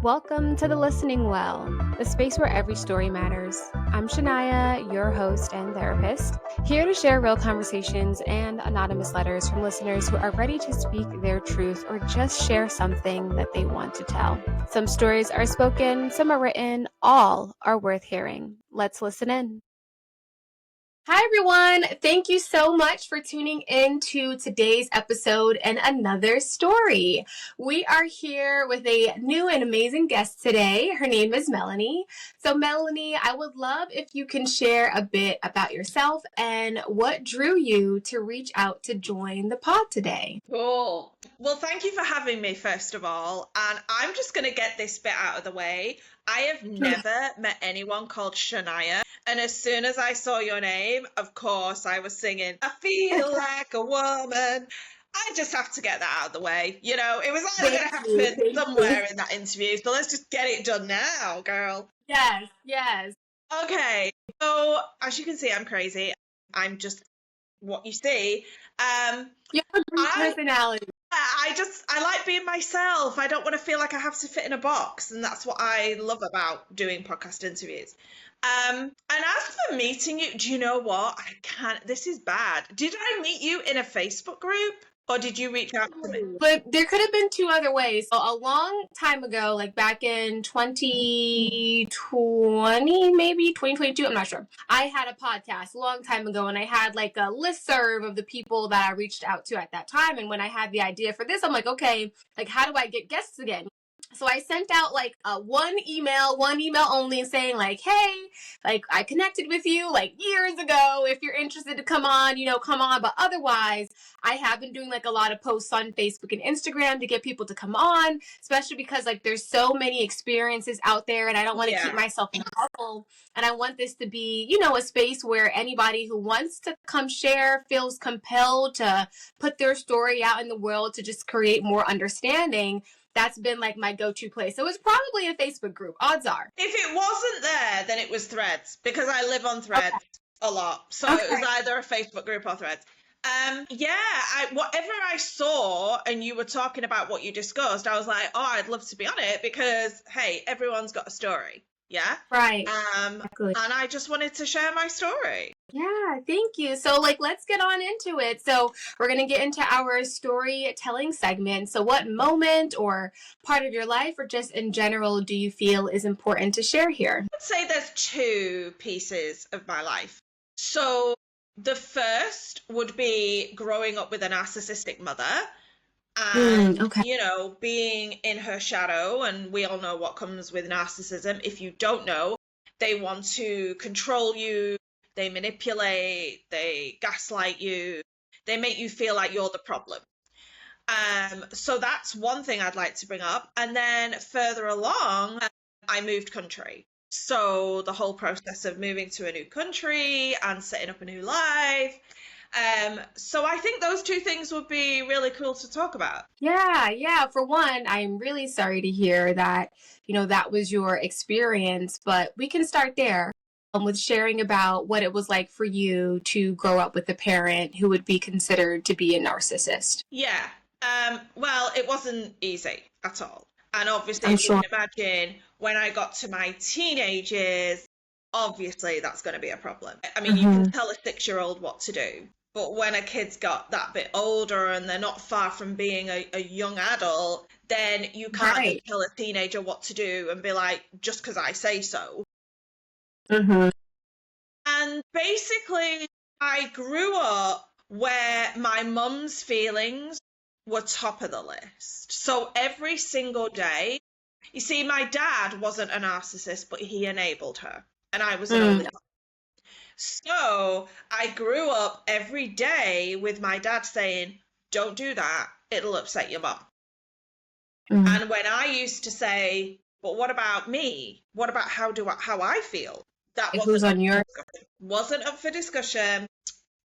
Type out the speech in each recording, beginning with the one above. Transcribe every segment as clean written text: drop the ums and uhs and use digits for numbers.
Welcome to the Listening Well, the space where every story matters. I'm Shania, your host and therapist, here to share real conversations and anonymous letters from listeners who are ready to speak their truth or just share something that they want to tell. Some stories are spoken, some are written, all are worth hearing. Let's listen in. Hi, everyone. Thank you so much for tuning in to today's episode and another story. We are here with a new and amazing guest today. Her name is Melanie. So, Melanie, I would love if you can share a bit about yourself and what drew you to reach out to join the pod today. Cool. Well, thank you for having me, first of all. And I'm just going to get this bit out of the way. I have never met anyone called Shania. And as soon as I saw your name, of course, I was singing, I feel like a woman. I just have to get that out of the way. You know, it was either going to happen somewhere in that interview. So let's just get it done now, girl. Yes. Okay. So as you can see, I'm crazy. I'm just what you see. You have a great personality. I like being myself. I don't want to feel like I have to fit in a box, and that's what I love about doing podcast interviews. And as for meeting you, do you know what? This is bad. Did I meet you in a Facebook group? Or did you reach out to me? But there could have been two other ways. So a long time ago, like back in 2020, maybe 2022, I'm not sure. I had a podcast a long time ago, and I had like a listserv of the people that I reached out to at that time. And when I had the idea for this, I'm like, okay, like how do I get guests again? So I sent out like one email only, saying like, hey, like I connected with you like years ago. If you're interested to come on, come on. But otherwise, I have been doing like a lot of posts on Facebook and Instagram to get people to come on, especially because like there's so many experiences out there, and I don't want to keep myself in a bubble. And I want this to be, a space where anybody who wants to come share feels compelled to put their story out in the world to just create more understanding. That's been like my go-to place. So it's probably a Facebook group. Odds are. If it wasn't there, then it was Threads, because I live on Threads a lot. So it was either a Facebook group or Threads. Whatever I saw and you were talking about what you discussed, I was like, oh, I'd love to be on it because, hey, everyone's got a story. Yeah. Right. Exactly. And I just wanted to share my story. Yeah, thank you. So let's get on into it. So we're going to get into our storytelling segment. So what moment or part of your life or just in general do you feel is important to share here? I'd say there's two pieces of my life. So the first would be growing up with a narcissistic mother. And, being in her shadow, and we all know what comes with narcissism. If you don't know, they want to control you, they manipulate, they gaslight you, they make you feel like you're the problem. So that's one thing I'd like to bring up. And then further along, I moved country. So the whole process of moving to a new country and setting up a new life. So I think those two things would be really cool to talk about. Yeah. For one, I'm really sorry to hear that, that was your experience, but we can start there with sharing about what it was like for you to grow up with a parent who would be considered to be a narcissist. Yeah. Well, it wasn't easy at all. And obviously, you can imagine when I got to my teenage years, obviously that's going to be a problem. I mean, you can tell a 6-year-old what to do. But when a kid's got that bit older and they're not far from being a young adult, then you can't tell a teenager what to do and be like, just because I say so. And basically, I grew up where my mum's feelings were top of the list. So every single day, you see, my dad wasn't a narcissist, but he enabled her. And I was an only child. So I grew up every day with my dad saying, don't do that, it'll upset your mom. And when I used to say, but what about me? What about how I feel? That wasn't up for discussion.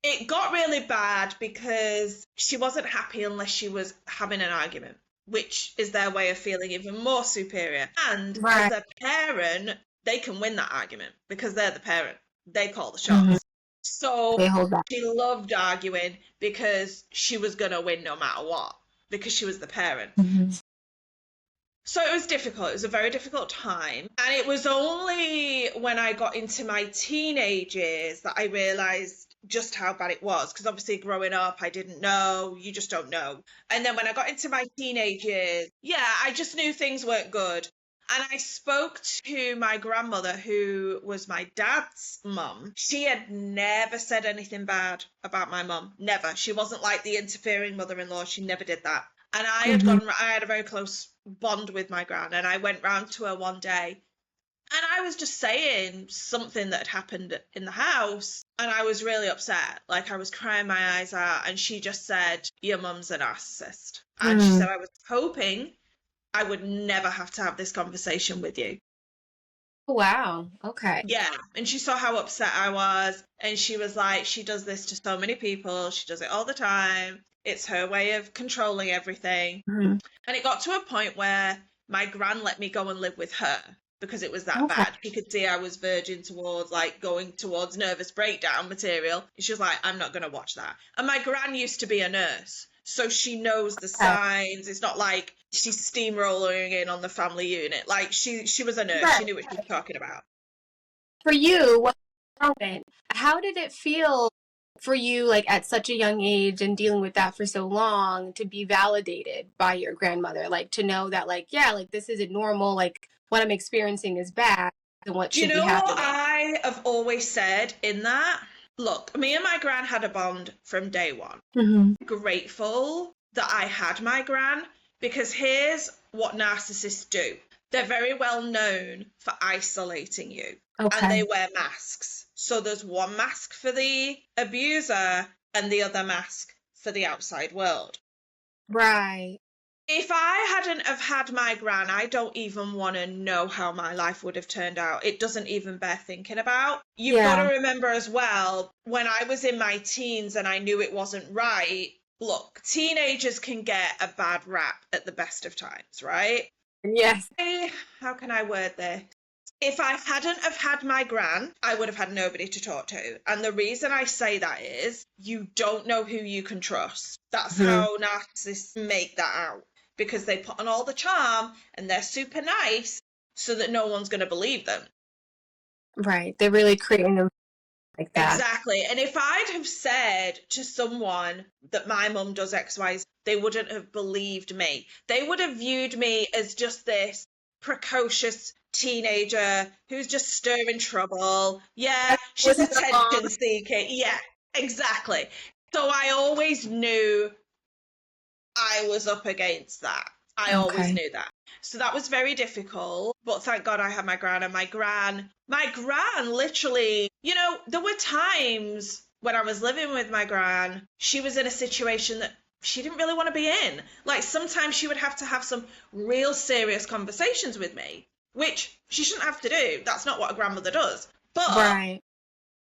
It got really bad because she wasn't happy unless she was having an argument, which is their way of feeling even more superior. And as a parent, they can win that argument because they're the parent. They call the shots. So she loved arguing because she was going to win no matter what, because she was the parent. So it was difficult. It was a very difficult time. And it was only when I got into my teenage years that I realized just how bad it was. Because obviously growing up, I didn't know. You just don't know. And then when I got into my teenage years, yeah, I just knew things weren't good. And I spoke to my grandmother, who was my dad's mum. She had never said anything bad about my mum. Never. She wasn't like the interfering mother-in-law. She never did that. And I had a very close bond with my gran, and I went round to her one day, and I was just saying something that had happened in the house, and I was really upset. Like, I was crying my eyes out, and she just said, "Your mum's a narcissist." And she said, "I was hoping I would never have to have this conversation with you." Wow. Okay. Yeah. And she saw how upset I was, and she was like, "She does this to so many people. She does it all the time. It's her way of controlling everything." Mhm. And it got to a point where my gran let me go and live with her because it was that Okay. bad. She could see I was verging towards, like, going towards nervous breakdown material. And she was like, "I'm not going to watch that." And my gran used to be a nurse, so she knows the signs. It's not like she's steamrolling in on the family unit. Like, she was a nurse. Right. She knew what she was talking about. For you, what moment? How did it feel for you, like at such a young age and dealing with that for so long, to be validated by your grandmother? Like to know that, like, yeah, like this isn't normal. Like what I'm experiencing is bad, and what Do you should be know what happening? I have always said in that? Look, me and my gran had a bond from day one. Mm-hmm. Grateful that I had my gran, because here's what narcissists do. They're very well known for isolating you, and they Okay. wear masks. So there's one mask for the abuser and the other mask for the outside world. Right. If I hadn't have had my gran, I don't even want to know how my life would have turned out. It doesn't even bear thinking about. You've got to remember as well, when I was in my teens and I knew it wasn't right, look, teenagers can get a bad rap at the best of times, right? Yes. How can I word this? If I hadn't have had my gran, I would have had nobody to talk to. And the reason I say that is you don't know who you can trust. That's how narcissists make that out, because they put on all the charm and they're super nice so that no one's going to believe them. Right. They're really creating them like that. Exactly. And if I'd have said to someone that my mum does XY, they wouldn't have believed me. They would have viewed me as just this precocious teenager who's just stirring trouble. Yeah, she's attention seeking. Yeah, exactly. So I always knew I was up against that. I always knew that. So that was very difficult, but thank God I had my gran. And my gran literally, there were times when I was living with my gran, she was in a situation that she didn't really want to be in. Like, sometimes she would have to have some real serious conversations with me, which she shouldn't have to do. That's not what a grandmother does. But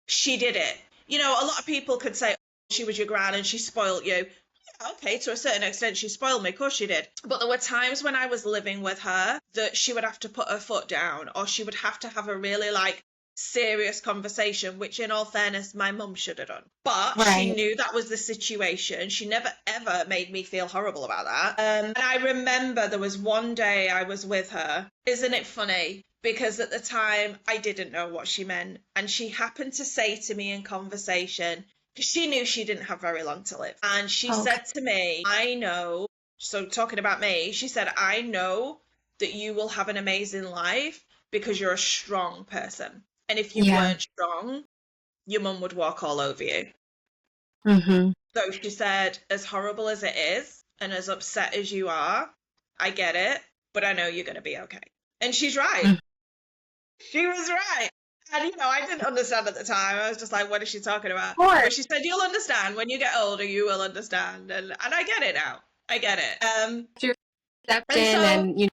she did it. A lot of people could say, "Oh, she was your gran and she spoiled you." Okay, to a certain extent, she spoiled me. Of course she did. But there were times when I was living with her that she would have to put her foot down, or she would have to have a really, serious conversation, which in all fairness, my mum should have done. But she knew that was the situation. She never, ever made me feel horrible about that. And I remember there was one day I was with her. Isn't it funny? Because at the time, I didn't know what she meant. And she happened to say to me in conversation, because she knew she didn't have very long to live. And she said to me, "I know," so talking about me, she said, "I know that you will have an amazing life because you're a strong person. And if you weren't strong, your mum would walk all over you." So she said, "As horrible as it is and as upset as you are, I get it, but I know you're going to be okay." And she's right. She was right. And, I didn't understand at the time. I was just like, what is she talking about? But she said, "You'll understand. When you get older, you will understand." And I get it now. I get it. She stepped in and,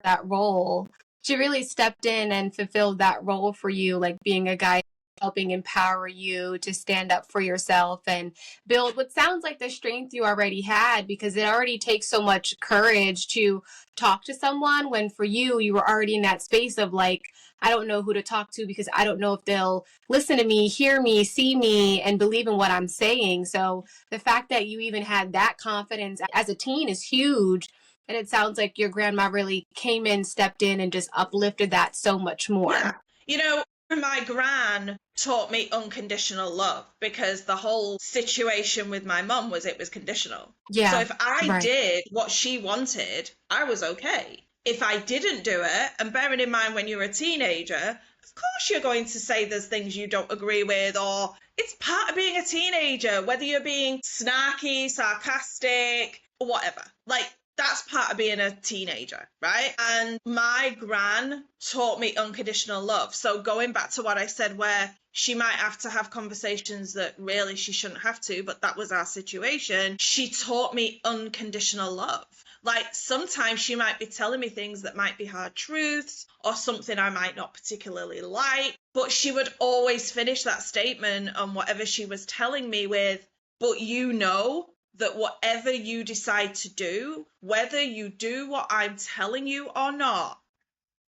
that role. She really stepped in and fulfilled that role for you, like being a guy helping empower you to stand up for yourself and build what sounds like the strength you already had, because it already takes so much courage to talk to someone when for you were already in that space of like, I don't know who to talk to because I don't know if they'll listen to me, hear me, see me, and believe in what I'm saying. So the fact that you even had that confidence as a teen is huge. And it sounds like your grandma really came in, stepped in, and just uplifted that so much Yeah. more. You know, my gran taught me unconditional love because the whole situation with my mum was it was conditional. So Yeah. if I Right. did what she wanted, I was okay. If I didn't do it, and bearing in mind when you're a teenager, of course you're going to say there's things you don't agree with, or it's part of being a teenager, whether you're being snarky, sarcastic, or whatever. Like, that's part of being a teenager, right? And my gran taught me unconditional love. So going back to what I said, where she might have to have conversations that really she shouldn't have to, but that was our situation. She taught me unconditional love. Like, sometimes she might be telling me things that might be hard truths or something I might not particularly like, but she would always finish that statement on whatever she was telling me with, but you know that whatever you decide to do, whether you do what I'm telling you or not,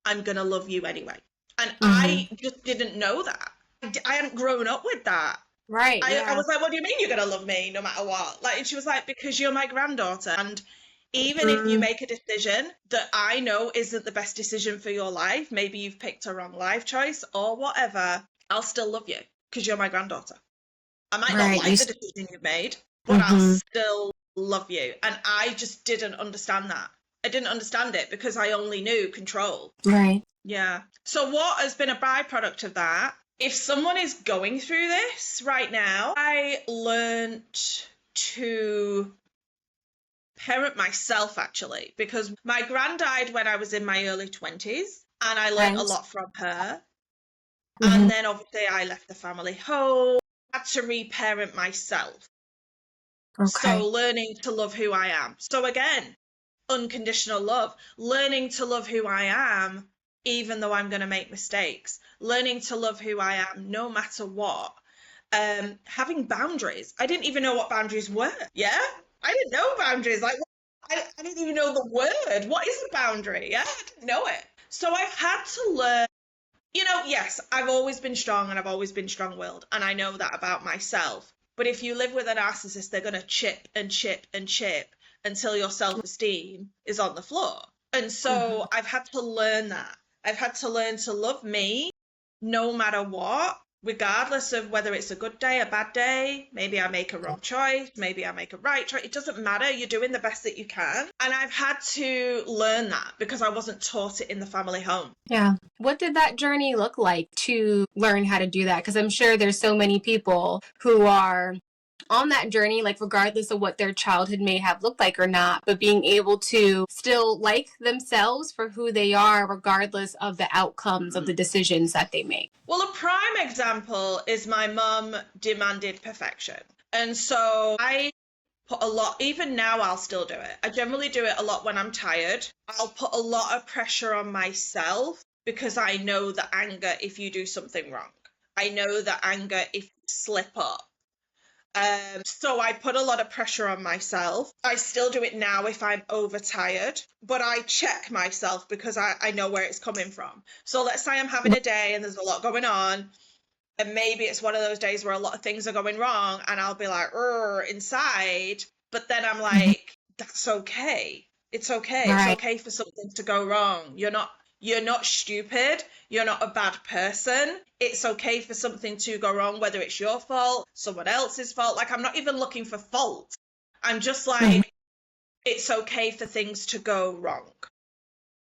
I'm going to love you anyway. And I just didn't know that. I hadn't grown up with that. Right. I Yeah. was like, what do you mean you're going to love me no matter what? Like, and she was like, because you're my granddaughter. And even if you make a decision that I know isn't the best decision for your life, maybe you've picked a wrong life choice or whatever, I'll still love you because you're my granddaughter. I might not Right. like the decision you've made, but I'll still love you. And I just didn't understand that. I didn't understand it because I only knew control. Right. Yeah. So what has been a byproduct of that? If someone is going through this right now, I learned to parent myself, actually, because my gran died when I was in my early 20s, and I learned a lot from her. And then obviously I left the family home, had to reparent myself. Okay. So learning to love who I am. So again, unconditional love, learning to love who I am, even though I'm going to make mistakes, learning to love who I am no matter what. Having boundaries. I didn't even know what boundaries were. Yeah, I didn't know boundaries. Like, I didn't even know the word. What is a boundary? Yeah, I didn't know it. So I've had to learn. You know, yes, I've always been strong and I've always been strong-willed, and I know that about myself. But if you live with a narcissist, they're going to chip and chip and chip until your self-esteem is on the floor. And so I've had to learn that. I've had to learn to love me no matter what, regardless of whether it's a good day, a bad day. Maybe I make a wrong choice, maybe I make a right choice. It doesn't matter. You're doing the best that you can. And I've had to learn that because I wasn't taught it in the family home. Yeah. What did that journey look like to learn how to do that? Because I'm sure there's so many people who are on that journey, like regardless of what their childhood may have looked like or not, but being able to still like themselves for who they are, regardless of the outcomes of the decisions that they make. Well, a prime example is my mum demanded perfection. And so I put a lot, even now I'll still do it. I generally do it a lot when I'm tired. I'll put a lot of pressure on myself because I know the anger if you do something wrong. I know the anger if you slip up. So I put a lot of pressure on myself. I still do it now if I'm overtired, but I check myself because I know where it's coming from. So let's say I'm having a day and there's a lot going on, and maybe it's one of those days where a lot of things are going wrong, and I'll be like, inside, but then I'm like, that's okay. It's okay. Right. It's okay for something to go wrong. You're not stupid. You're not a bad person. It's okay for something to go wrong, whether it's your fault, someone else's fault. Like, I'm not even looking for fault. I'm just like, it's okay for things to go wrong.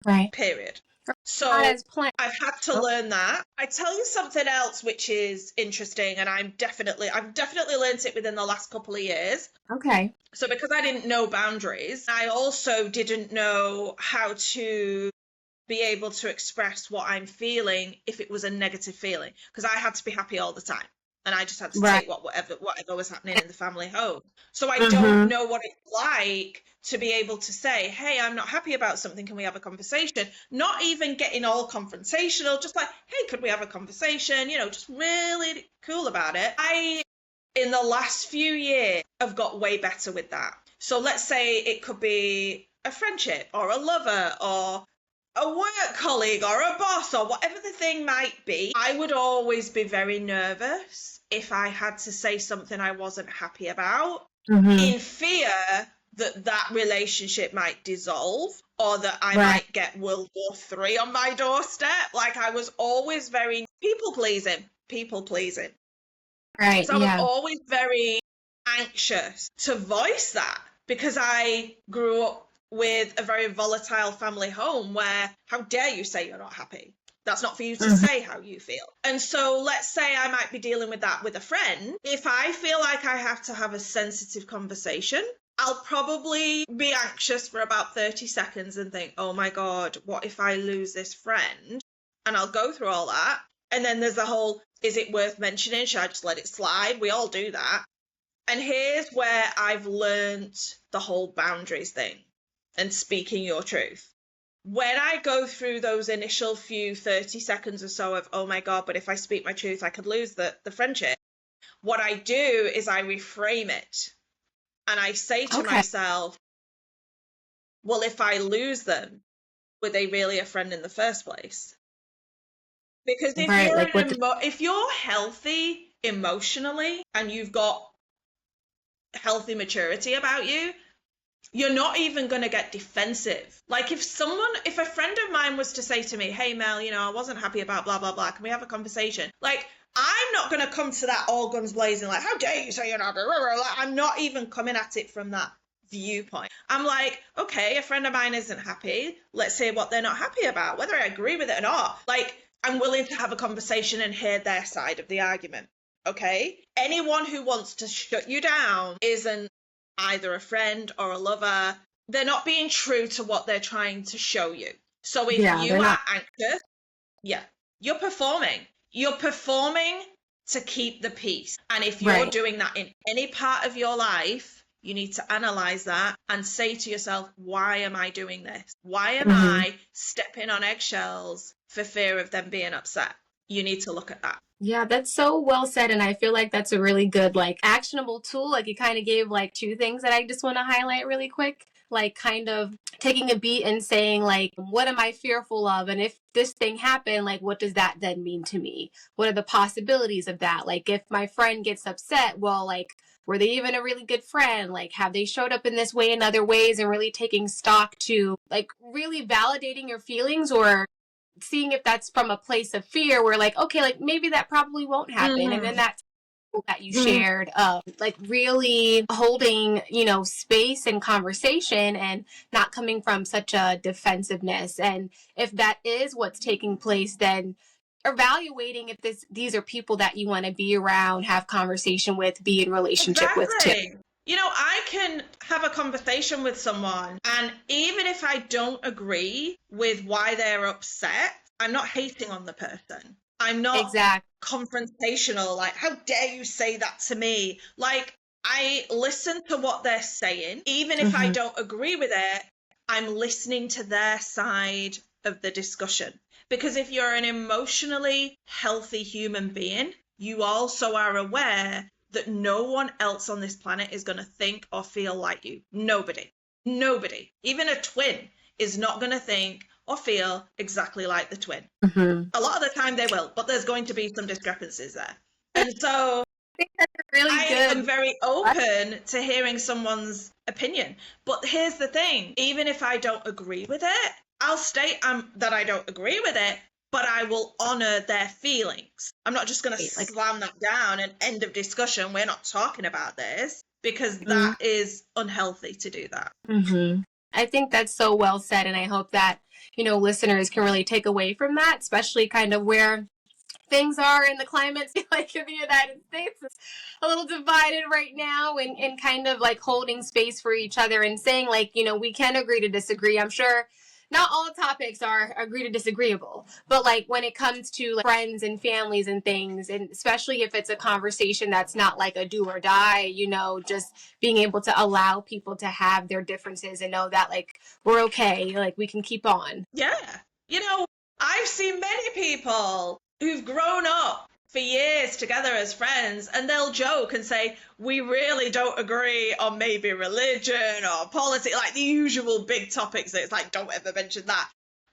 Right. Period. So As planned. I've had to learn that. I tell you something else which is interesting, and I've definitely learned it within the last couple of years. Okay. So because I didn't know boundaries, I also didn't know how to be able to express what I'm feeling if it was a negative feeling, because I had to be happy all the time, and I just had to take whatever was happening in the family home. So I don't know what it's like to be able to say, hey, I'm not happy about something, can we have a conversation? Not even getting all confrontational, just like, hey, could we have a conversation? You know, just really cool about it. In the last few years, I've got way better with that. So let's say it could be a friendship or a lover or a work colleague or a boss or whatever the thing might be. I would always be very nervous if I had to say something I wasn't happy about, in fear that relationship might dissolve, or that I Right. might get World War III on my doorstep. Like, I was always very people pleasing. Right. So I was Yeah. always very anxious to voice that, because I grew up with a very volatile family home where, how dare you say you're not happy? That's not for you to say how you feel. And so let's say I might be dealing with that with a friend. If I feel like I have to have a sensitive conversation, I'll probably be anxious for about 30 seconds and think, oh my God, what if I lose this friend? And I'll go through all that. And then there's the whole, is it worth mentioning? Should I just let it slide? We all do that. And here's where I've learned the whole boundaries thing and speaking your truth. When I go through those initial few 30 seconds or so of, oh my God, but if I speak my truth, I could lose the friendship. What I do is I reframe it. And I say to myself, well, if I lose them, were they really a friend in the first place? Because if Right. you're Like if you're healthy emotionally and you've got healthy maturity about you, you're not even going to get defensive. Like, if a friend of mine was to say to me, hey Mel, I wasn't happy about blah, blah, blah, can we have a conversation? Like, I'm not going to come to that all guns blazing, like, how dare you say you're not, like, I'm not even coming at it from that viewpoint. I'm like, okay, a friend of mine isn't happy. Let's hear what they're not happy about, whether I agree with it or not. Like, I'm willing to have a conversation and hear their side of the argument. Okay? Anyone who wants to shut you down isn't either a friend or a lover. They're not being true to what they're trying to show you. So if you are anxious, you're performing. You're performing to keep the peace. And if you're doing that in any part of your life, you need to analyze that and say to yourself, why am I doing this? Why am I stepping on eggshells for fear of them being upset? You need to look at that. Yeah, that's so well said. And I feel like that's a really good, like, actionable tool. Like, you kind of gave like two things that I just want to highlight really quick. Like, kind of taking a beat and saying, like, what am I fearful of? And if this thing happened, like, what does that then mean to me? What are the possibilities of that? Like, if my friend gets upset, well, like, were they even a really good friend? Like, have they showed up in this way in other ways? And really taking stock to, like, really validating your feelings, or seeing if that's from a place of fear where, like, okay, like, maybe that probably won't happen. And then that's that you shared, like, really holding, space and conversation, and not coming from such a defensiveness. And if that is what's taking place, then evaluating if these are people that you want to be around, have conversation with, be in relationship with too. I can have a conversation with someone, and even if I don't agree with why they're upset, I'm not hating on the person. I'm not confrontational, like, how dare you say that to me? Like, I listen to what they're saying. Even if I don't agree with it, I'm listening to their side of the discussion. Because if you're an emotionally healthy human being, you also are aware that no one else on this planet is going to think or feel like you. Nobody. Even a twin is not going to think or feel exactly like the twin. A lot of the time they will, but there's going to be some discrepancies there. And so I think that's really good. I am very open to hearing someone's opinion. But here's the thing, even if I don't agree with it, I'll state that I don't agree with it, but I will honor their feelings. I'm not just going to slam that down and end of discussion. We're not talking about this, because that is unhealthy to do that. I think that's so well said. And I hope that, listeners can really take away from that, especially kind of where things are in the climate, like in the United States. It's a little divided right now, and kind of like holding space for each other and saying, like, we can agree to disagree. I'm sure not all topics are agree to disagreeable, but like when it comes to like friends and families and things, and especially if it's a conversation that's not like a do or die, just being able to allow people to have their differences and know that, like, we're okay, like, we can keep on. Yeah. I've seen many people who've grown up for years together as friends, and they'll joke and say, we really don't agree on maybe religion or politics, like the usual big topics that it's like, don't ever mention that.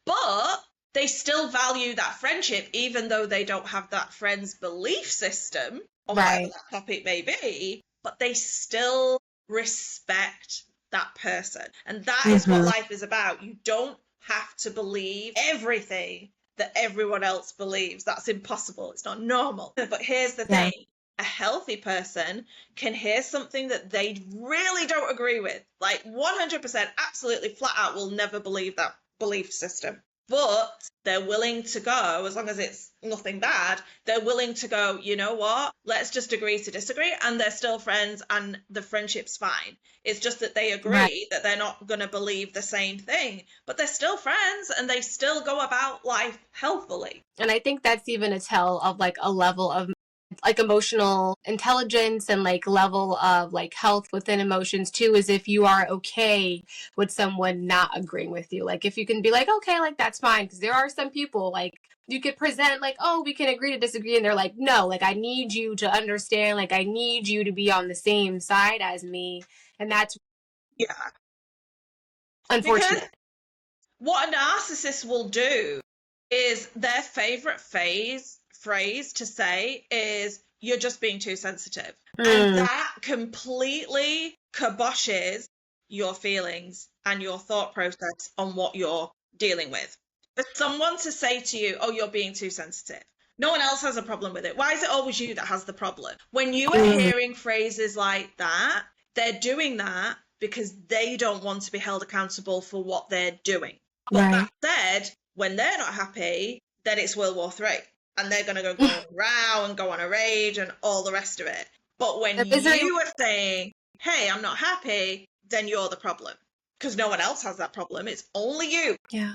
But they still value that friendship, even though they don't have that friend's belief system on whatever that topic may be, but they still respect that person. And that is what life is about. You don't have to believe everything that everyone else believes. That's impossible. It's not normal. But here's the thing. A healthy person can hear something that they really don't agree with. Like 100%, absolutely flat out will never believe that belief system. But they're willing to go, as long as it's nothing bad, they're willing to go, you know what, let's just agree to disagree. And they're still friends and the friendship's fine. It's just that they agree that they're not going to believe the same thing, but they're still friends and they still go about life healthfully. And I think that's even a tell of like a level of like emotional intelligence and like level of like health within emotions too, is if you are okay with someone not agreeing with you. Like if you can be like, okay, like that's fine. Because there are some people like you could present like, oh, we can agree to disagree. And they're like, no, like I need you to understand, like I need you to be on the same side as me. And that's unfortunate. Because what a narcissist will do is their favorite phrase to say is, you're just being too sensitive. And that completely kiboshes your feelings and your thought process on what you're dealing with. For someone to say to you, oh, you're being too sensitive, no one else has a problem with it. Why is it always you that has the problem? When you are hearing phrases like that, they're doing that because they don't want to be held accountable for what they're doing. But that said, when they're not happy, then it's World War III. And they're going to go on a row and go on a rage and all the rest of it. But when you are saying, hey, I'm not happy, then you're the problem. Because no one else has that problem. It's only you. Yeah.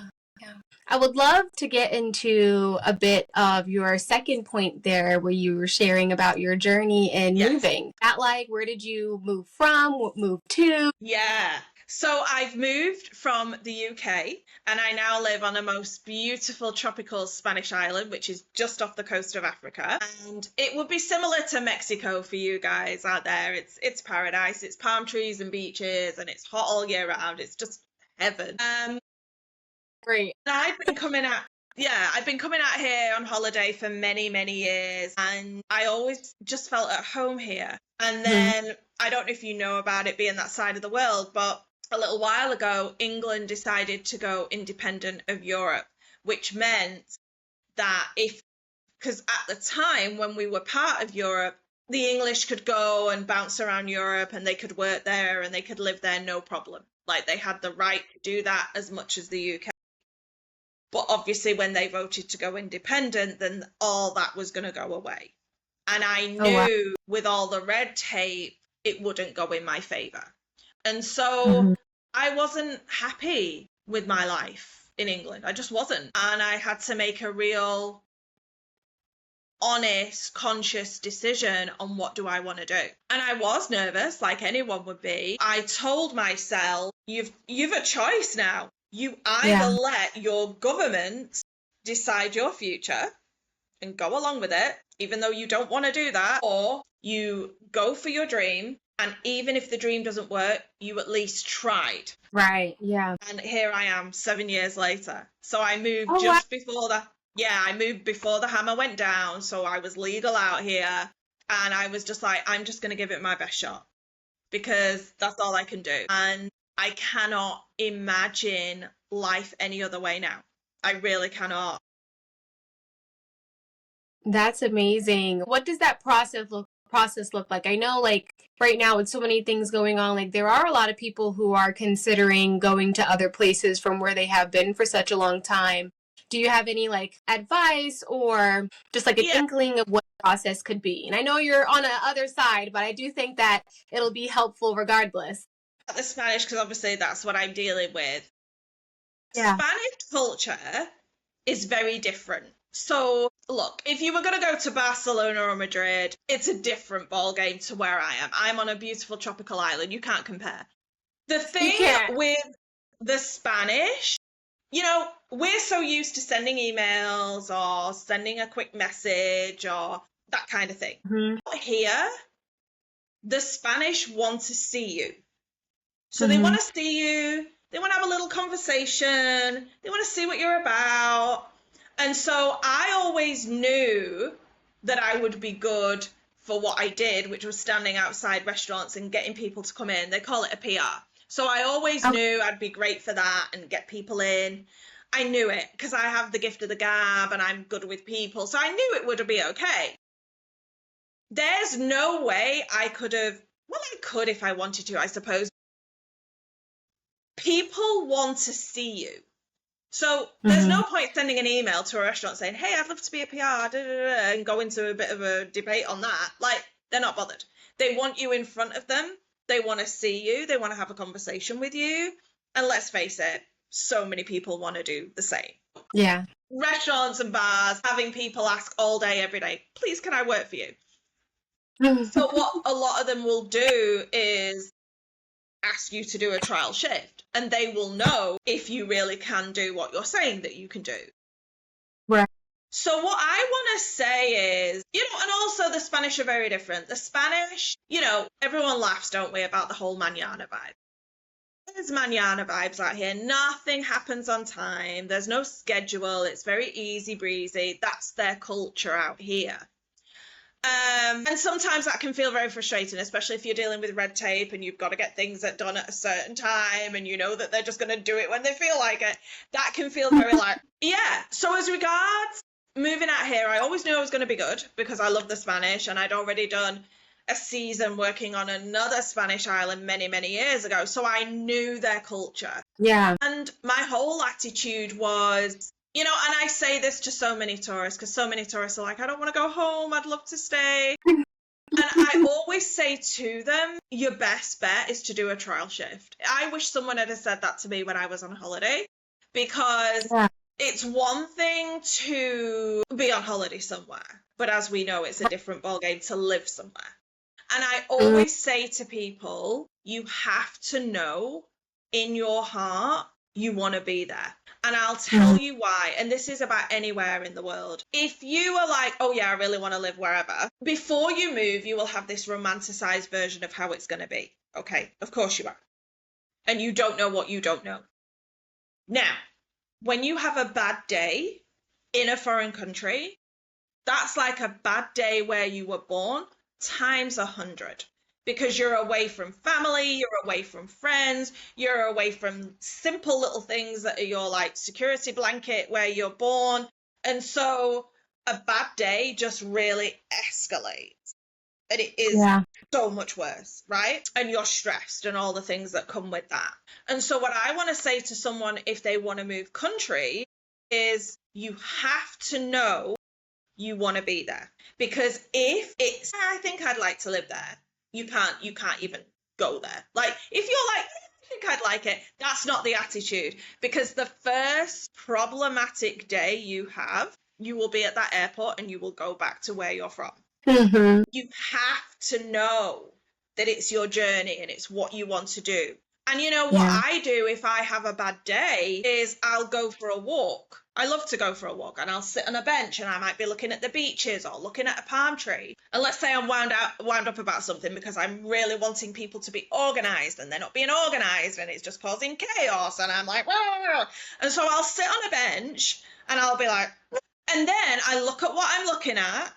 I would love to get into a bit of your second point there where you were sharing about your journey in moving. That like, where did you move from? Move to? Yeah. So I've moved from the UK and I now live on the most beautiful tropical Spanish island, which is just off the coast of Africa. And it would be similar to Mexico for you guys out there. It's paradise. It's palm trees and beaches and it's hot all year round. It's just heaven. Great. And I've been coming out here on holiday for many, many years, and I always just felt at home here. And then I don't know if you know about it being that side of the world, but a little while ago, England decided to go independent of Europe, which meant that because at the time when we were part of Europe, the English could go and bounce around Europe and they could work there and they could live there no problem. Like they had the right to do that as much as the UK. But obviously when they voted to go independent, then all that was going to go away. And I knew with all the red tape, it wouldn't go in my favour. And so I wasn't happy with my life in England. I just wasn't. And I had to make a real honest, conscious decision on what do I want to do. And I was nervous, like anyone would be. I told myself, you've a choice now. You either let your government decide your future and go along with it, even though you don't want to do that, or you go for your dream. And even if the dream doesn't work, you at least tried. Right, yeah. And here I am 7 years later. So I moved before I moved before the hammer went down. So I was legal out here. And I was just like, I'm just going to give it my best shot because that's all I can do. And I cannot imagine life any other way now. I really cannot. That's amazing. What does that process look like? I know like right now with so many things going on, like there are a lot of people who are considering going to other places from where they have been for such a long time. Do you have any like advice or just like an inkling of what the process could be? And I know you're on the other side, but I do think that it'll be helpful regardless. The Spanish, because obviously that's what I'm dealing with. Yeah. Spanish culture is very different. So, look, if you were going to go to Barcelona or Madrid, it's a different ballgame to where I am. I'm on a beautiful tropical island. You can't compare. The thing with the Spanish, you know, we're so used to sending emails or sending a quick message or that kind of thing. Here, the Spanish want to see you. So they want to see you. They want to have a little conversation. They want to see what you're about. And so I always knew that I would be good for what I did, which was standing outside restaurants and getting people to come in. They call it a PR. So I always knew I'd be great for that and get people in. I knew it because I have the gift of the gab and I'm good with people. So I knew it would be okay. There's no way I could have, well, I could if I wanted to, I suppose. People want to see you. So there's no point sending an email to a restaurant saying, hey, I'd love to be a PR, and go into a bit of a debate on that. Like, they're not bothered. They want you in front of them. They want to see you. They want to have a conversation with you. And let's face it, so many people want to do the same. Yeah. Restaurants and bars, having people ask all day, every day, please, can I work for you? So what a lot of them will do is ask you to do a trial shift, and they will know if you really can do what you're saying that you can do. Right. So what I want to say is, and also the Spanish are very different. The Spanish, everyone laughs, don't we, about the whole mañana vibe. There's mañana vibes out here. Nothing happens on time. There's no schedule. It's very easy breezy. That's their culture out here. And sometimes that can feel very frustrating, especially if you're dealing with red tape and you've got to get things done at a certain time and you know that they're just going to do it when they feel like it. That can feel very like, yeah. So as regards moving out here, I always knew I was going to be good because I love the Spanish, and I'd already done a season working on another Spanish island many, many years ago. So I knew their culture. Yeah. And my whole attitude was, and I say this to so many tourists, because so many tourists are like, I don't want to go home, I'd love to stay. And I always say to them, your best bet is to do a trial shift. I wish someone had said that to me when I was on holiday, because it's one thing to be on holiday somewhere, but as we know, it's a different ballgame to live somewhere. And I always say to people, you have to know in your heart you want to be there. And I'll tell you why. And this is about anywhere in the world. If you are like, oh yeah, I really want to live wherever, before you move, you will have this romanticized version of how it's going to be. Okay, of course you are. And you don't know what you don't know. Now, when you have a bad day in a foreign country, that's like a bad day where you were born times 100. Because you're away from family, you're away from friends, you're away from simple little things that are your like security blanket where you're born. And so a bad day just really escalates. And it is so much worse, right? And you're stressed and all the things that come with that. And so what I want to say to someone if they want to move country is you have to know you want to be there. Because if it's, I think I'd like to live there, you can't even go there. Like, if you're like, I think I'd like it, that's not the attitude. Because the first problematic day you have, you will be at that airport and you will go back to where you're from. You have to know that it's your journey and it's what you want to do. And what I do if I have a bad day is I'll go for a walk. I love to go for a walk, and I'll sit on a bench and I might be looking at the beaches or looking at a palm tree. And let's say I'm wound up about something because I'm really wanting people to be organized and they're not being organized and it's just causing chaos. And I'm like, wah! And so I'll sit on a bench and I'll be like, and then I look at what I'm looking at.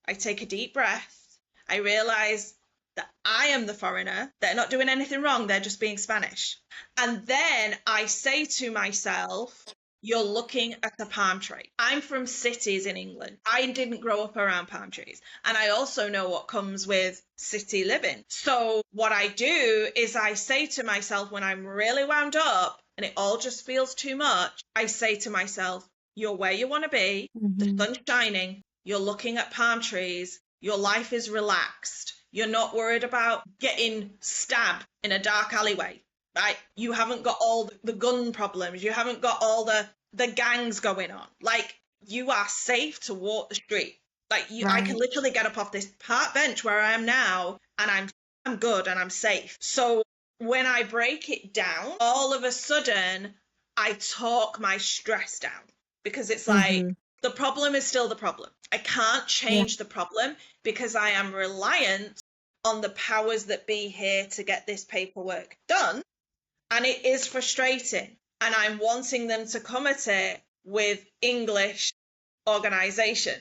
I take a deep breath. I realize that I am the foreigner. They're not doing anything wrong. They're just being Spanish. And then I say to myself, you're looking at a palm tree. I'm from cities in England. I didn't grow up around palm trees. And I also know what comes with city living. So what I do is I say to myself when I'm really wound up and it all just feels too much, I say to myself, you're where you want to be. The sun's shining. You're looking at palm trees. Your life is relaxed. You're not worried about getting stabbed in a dark alleyway. Right? You haven't got all the gun problems. You haven't got all the gangs going on. Like, you are safe to walk the street. Like, I can literally get up off this park bench where I am now and I'm good and I'm safe. So when I break it down, all of a sudden I talk my stress down, because it's like the problem is still the problem. I can't change the problem because I am reliant on the powers that be here to get this paperwork done. And it is frustrating. And I'm wanting them to come at it with English organization.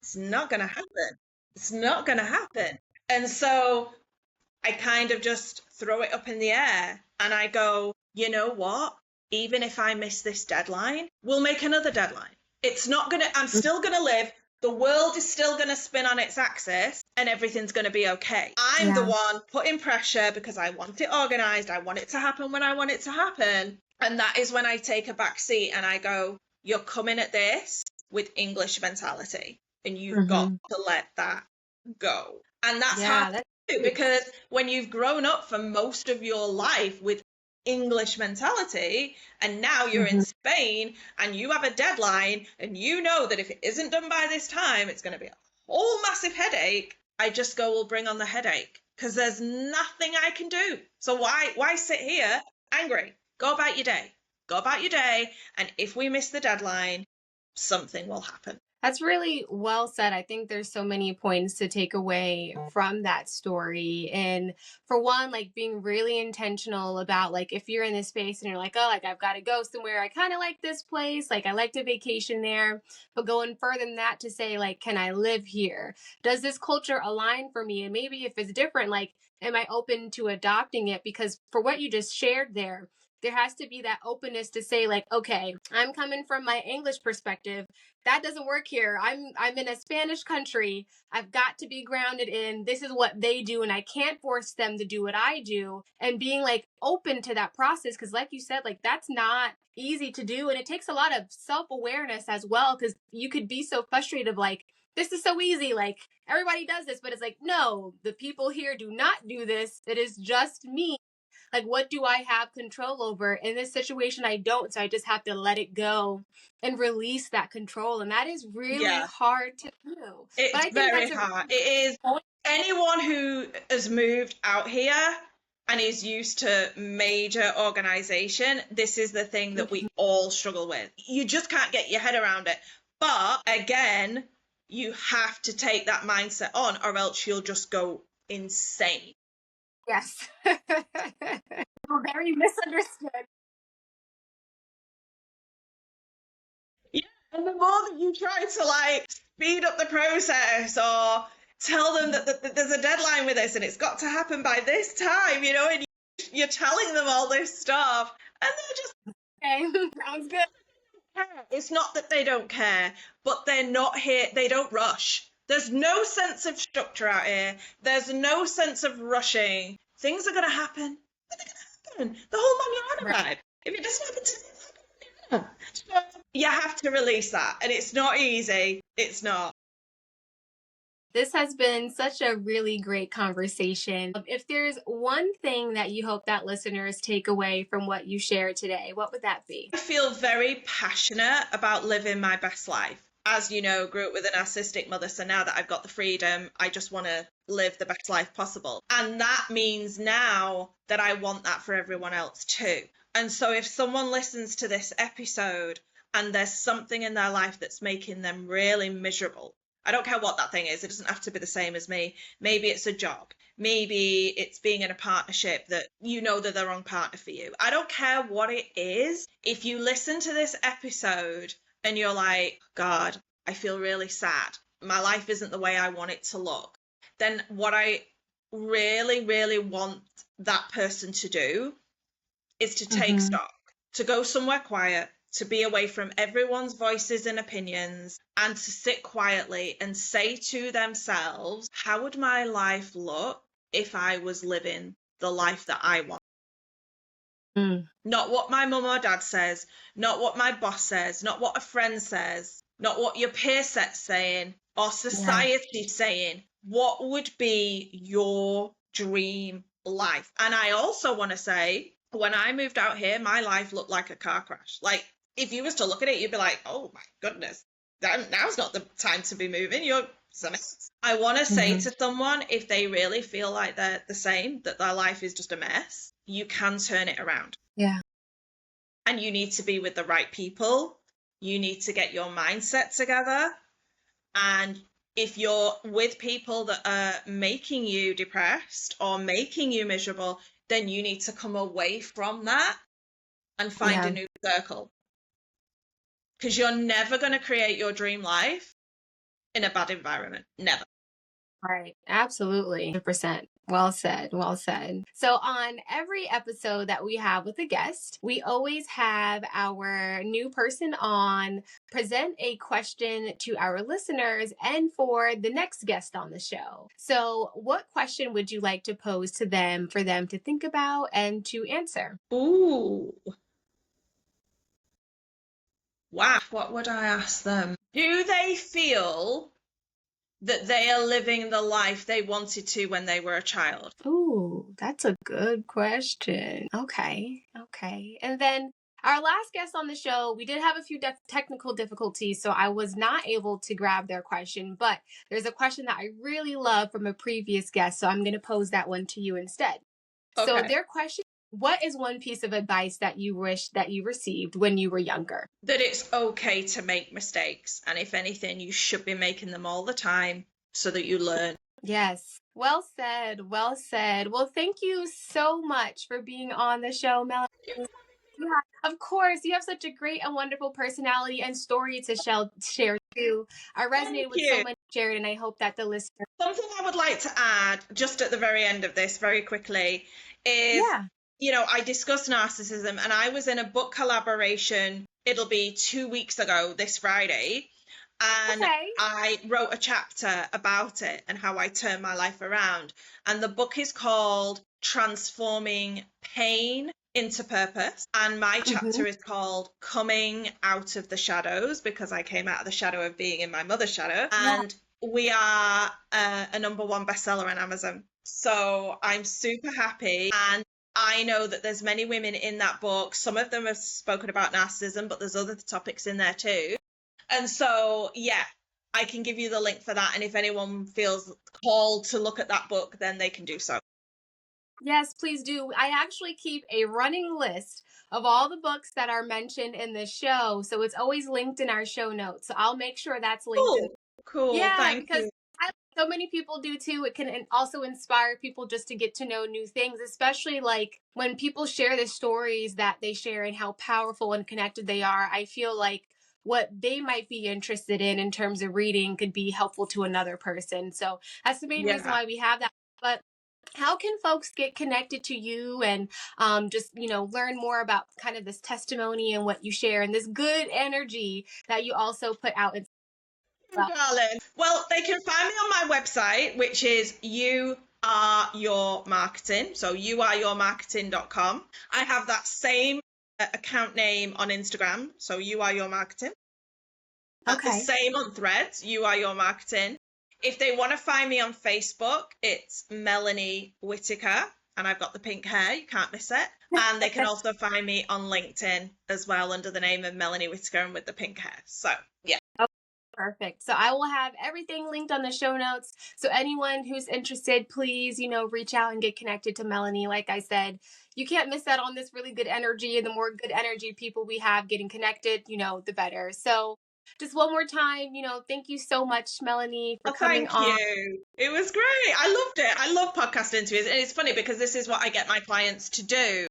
It's not going to happen. It's not going to happen. And so I kind of just throw it up in the air and I go, you know what? Even if I miss this deadline, we'll make another deadline. It's not going to, I'm still going to live. The world is still going to spin on its axis and everything's going to be okay. I'm the one putting pressure because I want it organized. I want it to happen when I want it to happen. And that is when I take a back seat and I go, you're coming at this with English mentality and you've got to let that go. And that's hard to do because when you've grown up for most of your life with English mentality and now you're in Spain and you have a deadline and you know that if it isn't done by this time, it's going to be a whole massive headache. I just go, well, bring on the headache because there's nothing I can do. So why sit here angry? Go about your day. Go about your day. And if we miss the deadline, something will happen. That's really well said. I think there's so many points to take away from that story. And for one, like being really intentional about like if you're in this space and you're like, oh, like I've got to go somewhere. I kind of like this place. Like I like to vacation there. But going further than that to say, like, can I live here? Does this culture align for me? And maybe if it's different, like, am I open to adopting it? Because for what you just shared there has to be that openness to say like, okay, I'm coming from my English perspective. That doesn't work here. I'm in a Spanish country. I've got to be grounded in this is what they do and I can't force them to do what I do, and being like open to that process because like you said, like that's not easy to do and it takes a lot of self-awareness as well because you could be so frustrated of like this is so easy, like everybody does this, but it's like no, the people here do not do this. It is just me. Like, what do I have control over? In this situation, I don't. So I just have to let it go and release that control. And that is really hard to do. It's very hard. It is. Anyone who has moved out here and is used to major organization, this is the thing that we all struggle with. You just can't get your head around it. But again, you have to take that mindset on or else you'll just go insane. Yes. We're very misunderstood. Yeah, and the more that you try to like speed up the process or tell them that there's a deadline with this and it's got to happen by this time, you know, and you're telling them all this stuff and they're just okay, sounds good. It's not that they don't care, but they're not here. They don't rush. There's no sense of structure out here. There's no sense of rushing. Things are going to happen. They're going to happen. The whole man you're on about. If it doesn't happen today, so you have to release that. And it's not easy. It's not. This has been such a really great conversation. If there's one thing that you hope that listeners take away from what you shared today, what would that be? I feel very passionate about living my best life. As you know, grew up with a narcissistic mother, so now that I've got the freedom, I just want to live the best life possible. And that means now that I want that for everyone else too. And so if someone listens to this episode and there's something in their life that's making them really miserable, I don't care what that thing is. It doesn't have to be the same as me. Maybe it's a job. Maybe it's being in a partnership that you know they're the wrong partner for you. I don't care what it is. If you listen to this episode and you're like, God, I feel really sad. My life isn't the way I want it to look. Then what I really, really want that person to do is to take stock, to go somewhere quiet, to be away from everyone's voices and opinions, and to sit quietly and say to themselves, how would my life look if I was living the life that I want? Not what my mum or dad says, not what my boss says, not what a friend says, not what your peer set's saying or society's saying. What would be your dream life? And I also want to say, when I moved out here, my life looked like a car crash. Like, if you was to look at it, you'd be like, oh my goodness, now's not the time to be moving. I want to say to someone, if they really feel like they're the same, that their life is just a mess, you can turn it around. Yeah. And you need to be with the right people. You need to get your mindset together. And if you're with people that are making you depressed or making you miserable, then you need to come away from that and find a new circle. Because you're never going to create your dream life in a bad environment. Never. Right. Absolutely. 100%. Well said. Well said. So, on every episode that we have with a guest, we always have our new person on present a question to our listeners and for the next guest on the show. So, what question would you like to pose to them for them to think about and to answer? Ooh, wow. What would I ask them? Do they feel that they are living the life they wanted to when they were a child? Ooh, that's a good question. Okay. Okay. And then our last guest on the show, we did have a few technical difficulties, so I was not able to grab their question, but there's a question that I really love from a previous guest, so I'm going to pose that one to you instead. So Okay. their question, what is one piece of advice that you wish that you received when you were younger? That it's okay to make mistakes. And if anything, you should be making them all the time so that you learn. Yes. Well said. Well said. Well, thank you so much for being on the show, Melanie. Yeah, of course. You have such a great and wonderful personality and story to share too. I Thank resonated with so you. much shared, and I hope that the listener. Something I would like to add just at the very end of this, very quickly, is Yeah. I discussed narcissism and I was in a book collaboration. It'll be 2 weeks ago this Friday. And Okay. I wrote a chapter about it and how I turned my life around. And the book is called Transforming Pain into Purpose. And my chapter is called Coming Out of the Shadows, because I came out of the shadow of being in my mother's shadow. And we are a #1 bestseller on Amazon. So I'm super happy. And I know that there's many women in that book. Some of them have spoken about narcissism, but there's other topics in there too. And so, yeah, I can give you the link for that. And if anyone feels called to look at that book, then they can do so. Yes, please do. I actually keep a running list of all the books that are mentioned in the show. So it's always linked in our show notes. So I'll make sure that's linked in. Cool. Yeah, Thank because you. so many people do too. It can also inspire people just to get to know new things, especially like when people share the stories that they share and how powerful and connected they are. I feel like what they might be interested in terms of reading could be helpful to another person. So that's the main reason Yeah. why we have that. But how can folks get connected to you and just learn more about kind of this testimony and what you share and this good energy that you also put out in well? Darling. Well, they can find me on my website, which is You Are Your Marketing. So youareyourmarketing.com. I have that same account name on Instagram. So You Are Your Marketing. The same on Threads, You Are Your Marketing. If they want to find me on Facebook, it's Melanie Whitaker, and I've got the pink hair. You can't miss it. And they can also find me on LinkedIn as well under the name of Melanie Whitaker and with the pink hair. So, yeah. Perfect. So I will have everything linked on the show notes. So anyone who's interested, please, reach out and get connected to Melanie. Like I said, you can't miss out on this really good energy. And the more good energy people we have getting connected, the better. So just one more time, thank you so much, Melanie, for coming Thank on. you. It was great. I loved it. I love podcast interviews. And it's funny because this is what I get my clients to do.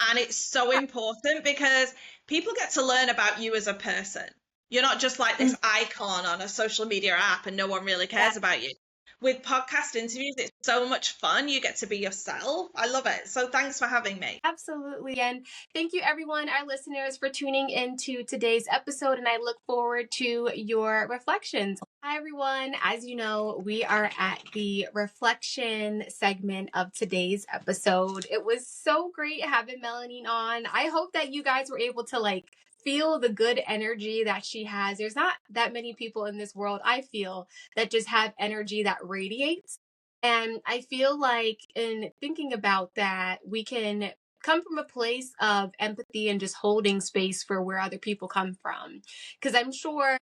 And it's so important because people get to learn about you as a person. You're not just like this icon on a social media app and no one really cares about you. With podcast interviews, it's so much fun. You get to be yourself. I love it. So thanks for having me. Absolutely. And thank you, everyone, our listeners, for tuning into today's episode. And I look forward to your reflections. Hi, everyone. As you know, we are at the reflection segment of today's episode. It was so great having Melanie on. I hope that you guys were able to feel the good energy that she has. There's not that many people in this world, I feel, that just have energy that radiates. And I feel like in thinking about that, we can come from a place of empathy and just holding space for where other people come from. Because I'm sure,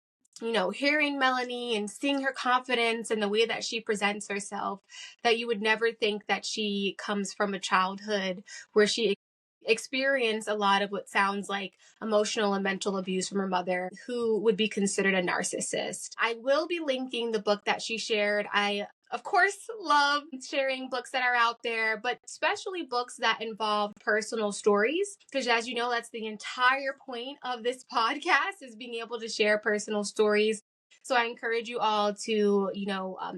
hearing Melanie and seeing her confidence and the way that she presents herself, that you would never think that she comes from a childhood where she experienced a lot of what sounds like emotional and mental abuse from her mother, who would be considered a narcissist. I will be linking the book that she shared. I of course, love sharing books that are out there, but especially books that involve personal stories. Because as you know, that's the entire point of this podcast, is being able to share personal stories. So I encourage you all to,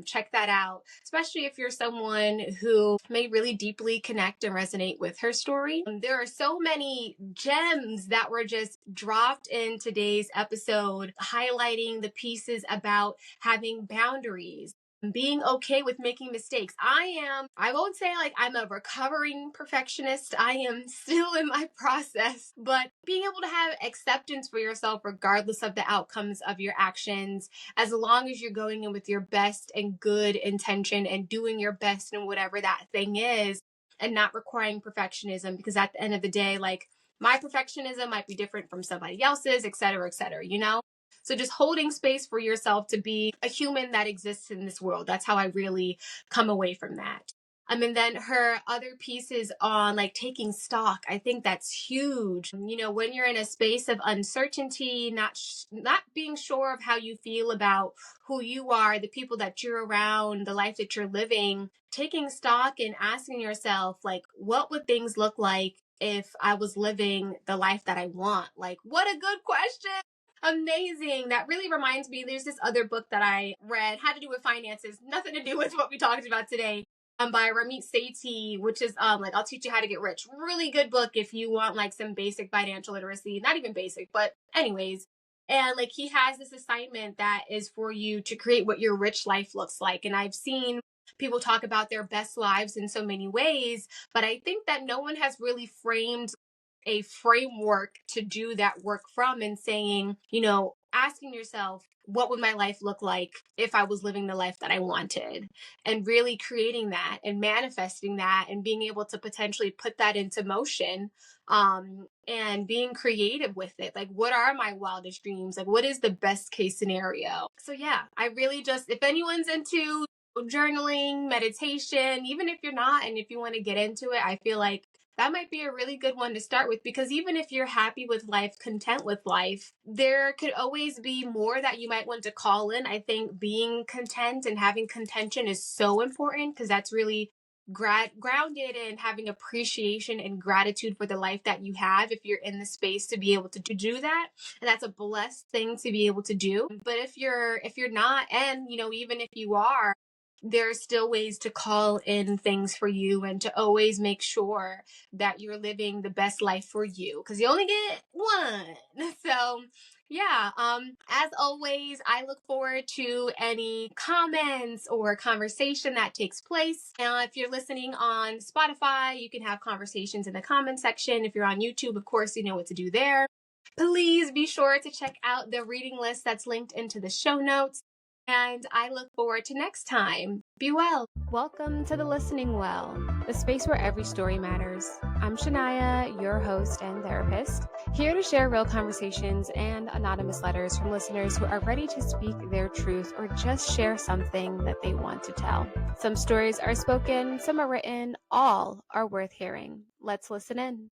check that out, especially if you're someone who may really deeply connect and resonate with her story. There are so many gems that were just dropped in today's episode, highlighting the pieces about having boundaries, being okay with making mistakes. I won't say like I'm a recovering perfectionist. I am still in my process, but being able to have acceptance for yourself, regardless of the outcomes of your actions, as long as you're going in with your best and good intention and doing your best in whatever that thing is, and not requiring perfectionism, because at the end of the day, like, my perfectionism might be different from somebody else's, et cetera, et cetera, So just holding space for yourself to be a human that exists in this world. That's how I really come away from that. And then her other pieces on like taking stock, I think that's huge. When you're in a space of uncertainty, not being sure of how you feel about who you are, the people that you're around, the life that you're living, taking stock and asking yourself, like, what would things look like if I was living the life that I want? Like, what a good question. Amazing. That really reminds me, there's this other book that I read, had to do with finances, nothing to do with what we talked about today, by Ramit Sethi, which is like, I'll teach you how to get rich. Really good book if you want like some basic financial literacy. Not even basic, but anyways. And like, he has this assignment that is for you to create what your rich life looks like. And I've seen people talk about their best lives in so many ways, but I think that no one has really framed a framework to do that work from, and saying, asking yourself, what would my life look like if I was living the life that I wanted? And really creating that and manifesting that and being able to potentially put that into motion, and being creative with it. Like, what are my wildest dreams? Like, what is the best case scenario? So yeah, I really just, if anyone's into journaling, meditation, even if you're not, and if you want to get into it, I feel like that might be a really good one to start with, because even if you're happy with life, content with life, there could always be more that you might want to call in. I think being content and having contention is so important, because that's really grounded in having appreciation and gratitude for the life that you have, if you're in the space to be able to do that. And that's a blessed thing to be able to do. But if you're not, and even if you are, there's still ways to call in things for you, and to always make sure that you're living the best life for you, because you only get one. So yeah, as always, I look forward to any comments or conversation that takes place. If you're listening on Spotify, you can have conversations in the comment section. If you're on YouTube, of course, you know what to do there. Please be sure to check out the reading list that's linked into the show notes. And I look forward to next time. Be well. Welcome to the Listening Well, the space where every story matters. I'm Shania, your host and therapist, here to share real conversations and anonymous letters from listeners who are ready to speak their truth or just share something that they want to tell. Some stories are spoken, some are written, all are worth hearing. Let's listen in.